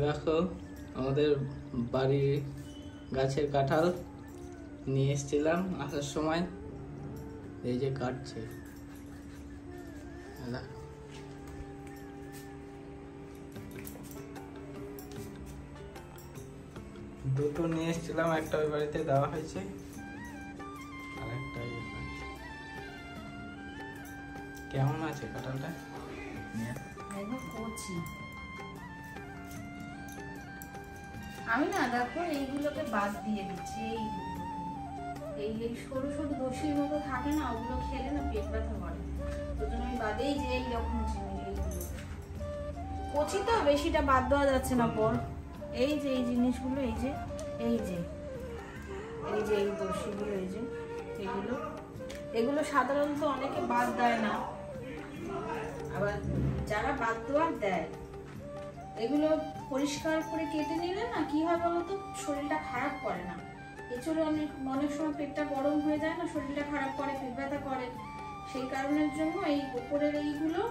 দেখো আমাদের বাড়ির গাছের কাঁঠাল নিয়ে এসেছিলাম আসার সময়, এই যে কাটছে। দুটো নিয়ে এসেছিলাম, একটা ওই বাড়িতে দেওয়া হয়েছে আর একটা কেমন আছে কাঁঠালটা? আমি না দেখো এইগুলোকে বাদ দিয়ে দিচ্ছি। এই সরু সরু দোষীর মতো থাকে না, ওগুলো খেলে না পেট ব্যথা করে, ওই জন্য আমি বাদেই যে এইরকম জিনিস এইগুলো কচি তো বেশিটা বাদ দেওয়া যাচ্ছে না। পর এই যে এই জিনিসগুলো, এই যে এই যে এই যে এই দোষীগুলো, এই যে এগুলো সাধারণত অনেকে বাদ দেয় না, আবার যারা বাদ দেওয়ার দেয় এগুলো পরিষ্কার করে কেটে নিলে না কি হয় বলতো, শরীরটা খারাপ করে না। এছাড়া অনেক সময় পেটটা গরম হয়ে যায় না, শরীরটা খারাপ করে, পেট ব্যথা করে, সেই কারণের জন্য এই উপরের এইগুলো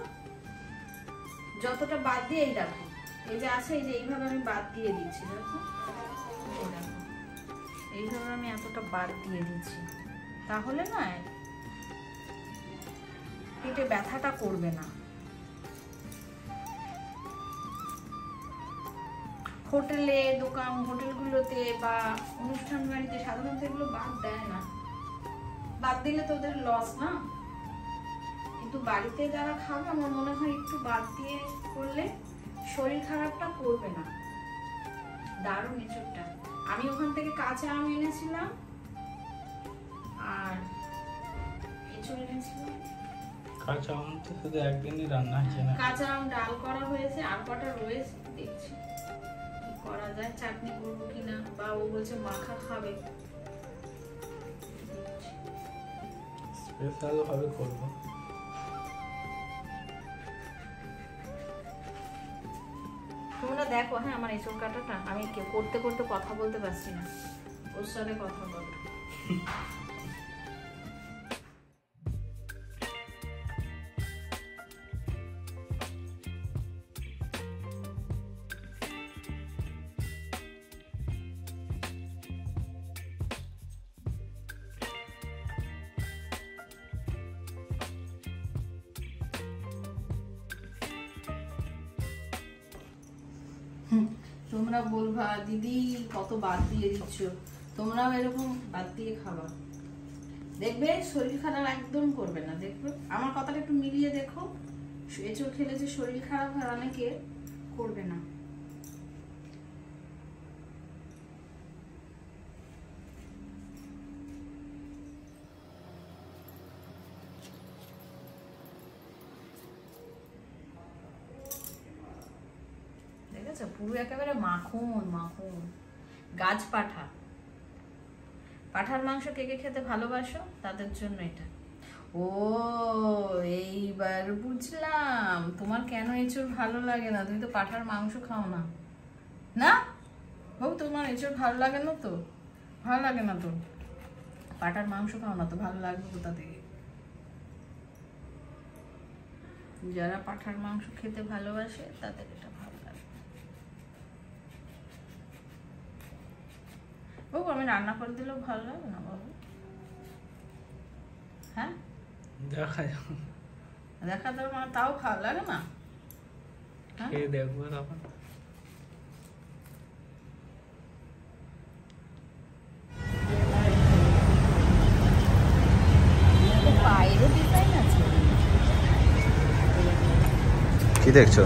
যতটা বাদ দিয়ে এই রাখো, এই যে আছে এই যে এইভাবে আমি বাদ দিয়ে দিচ্ছি। দেখো এইভাবে আমি এতটা বাদ দিয়ে দিচ্ছি, তাহলে না পেটে ব্যথাটা করবে না। হোটেলে হোটেলগুলোতে বা অনুষ্ঠান বাড়িতে সাধারণত এগুলো বাদ দেয় না, বাদ দিলে তো ওদের লস না, কিন্তু বাড়িতে যারা খাবে আমার মনে হয় একটু বাদ দিয়ে করলে শরীর খারাপটা করবে না। দারুণ এঁচোড়টা। আমি ওখান থেকে কাঁচা আম এনেছিলাম আর এঁচোড় এনেছিলাম। কাঁচা আম তো শুধু একদিনই রান্না হয়েছে না, কাঁচা আম ডাল করা হয়েছে, আর কটা রয়েছে, দেখছি কি করা যায়, চাটনি করবো কিনা, বা ও বলছে মাখা খাবে, স্পেশাল ভাবে করব। তোমরা দেখো হ্যাঁ আমার এঁচোড় কাটাটা, আমি করতে করতে কথা বলতে পারছি না, ওর সাথে কথা বলো। তোমরা বলবা দিদি কত বাদ দিয়ে দিচ্ছ, তোমরাও এরকম বাদ দিয়ে খাবা, দেখবে শরীর খারাপ একদম করবে না। দেখবে আমার কথাটা একটু মিলিয়ে দেখো, এঁচোড় খেলে যে শরীর খারাপ হয় অনেকে, করবে না। পুরো একেবারে মাখন মাখন। গাছ পাঠা, পাঠার মাংস কে কে খেতে ভালোবাসো তাদের জন্য এটা। ও এইবার বুঝলাম তোমার কেন এঁচোড় ভালো লাগে না, তুমি তো পাঠার মাংস খাও না। না বাবু, তোমার এঁচোড় ভালো লাগে না তো, ভালো লাগে না তো, পাঠার মাংস খাও না তো ভালো লাগবে কোথা থেকে? যারা পাঠার মাংস খেতে ভালোবাসে তাদের এটা ভালো লাগে। বাবু আমি রান্না করে দিলেও ভালো লাগে না বাবু? হ্যাঁ দেখা তো মানে তাও ভালো লাগে না? খেয়ে দেখবো তখন। কি দেখছো?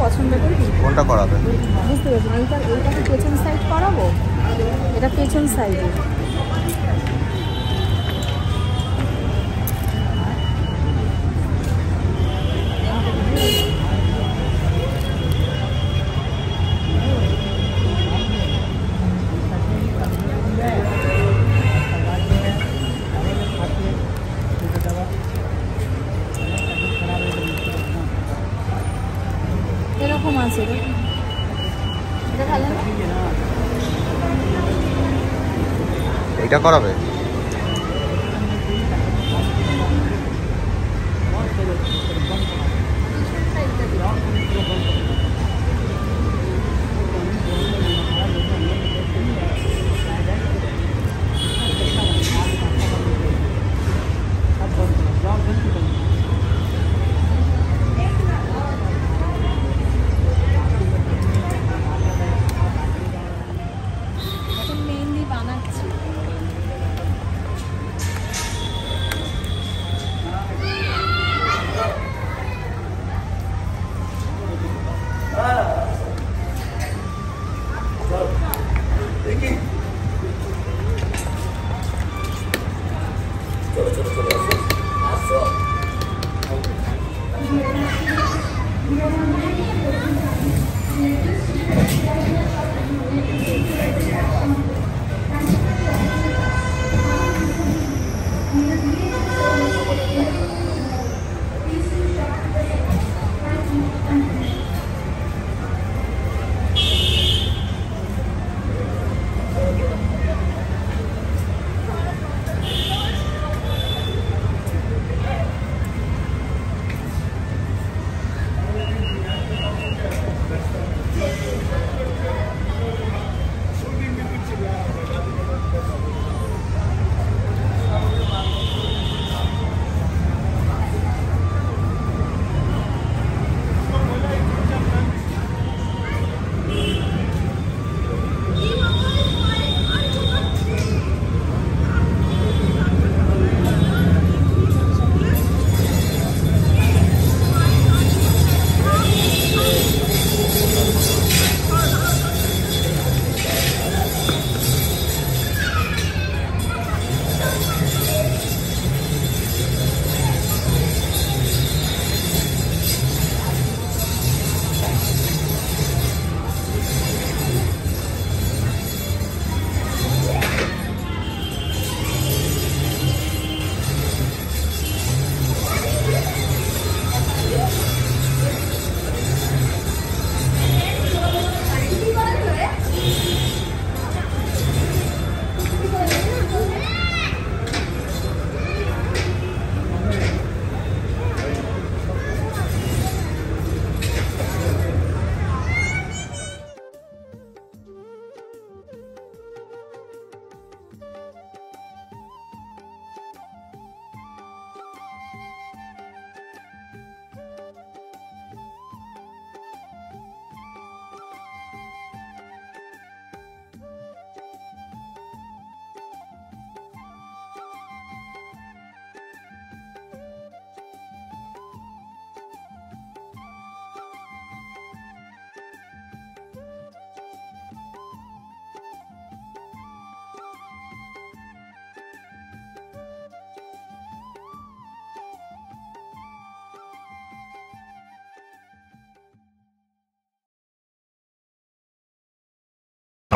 পছন্দ করি কোনটা করাবে বুঝতে পারছি না। এইটাকে পেছন সাইড করাবো, এটা পেছন সাইডে। আছে এটা ভালো না এইটা করাবে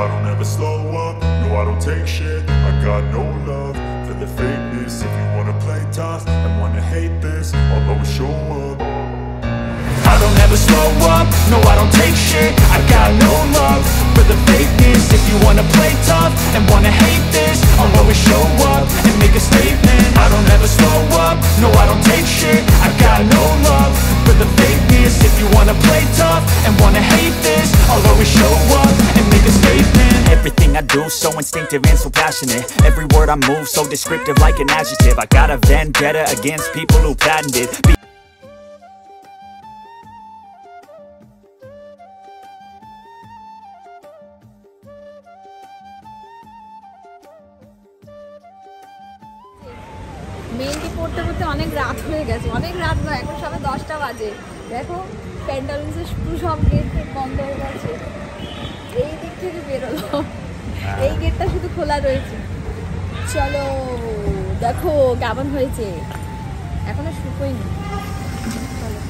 I don't ever slow up, no I don't take shit. I got no love for the fakeness. If you wanna play tough and wanna hate this, I'll always show up. I don't ever slow up, no I don't take shit. I got no love for the fakeness. If you wanna play tough and wanna hate this, I'll always show up and make a statement. I don't ever slow up, no I don't take shit. I got no love for the fakeness. If you wanna play tough and wanna hate this, I'll always show up and make a statement. Everything I do so instinctive and so passionate. Every word I move so descriptive like an adjective. I got a vendetta against people who patented mehndi পড়তে পড়তে অনেক রাত হয়ে গেছে, অনেক রাত নয়, এখন সবে 10টা বাজে। দেখো প্যান্ডালসে শুধু সব গেট বন্ধ হয়ে গেছে, এই দিক থেকে বেরোলো, এই গেটটা শুধু খোলা রয়েছে। চলো দেখো কেমন হয়েছে, এখনো শুকোয়নি। চলো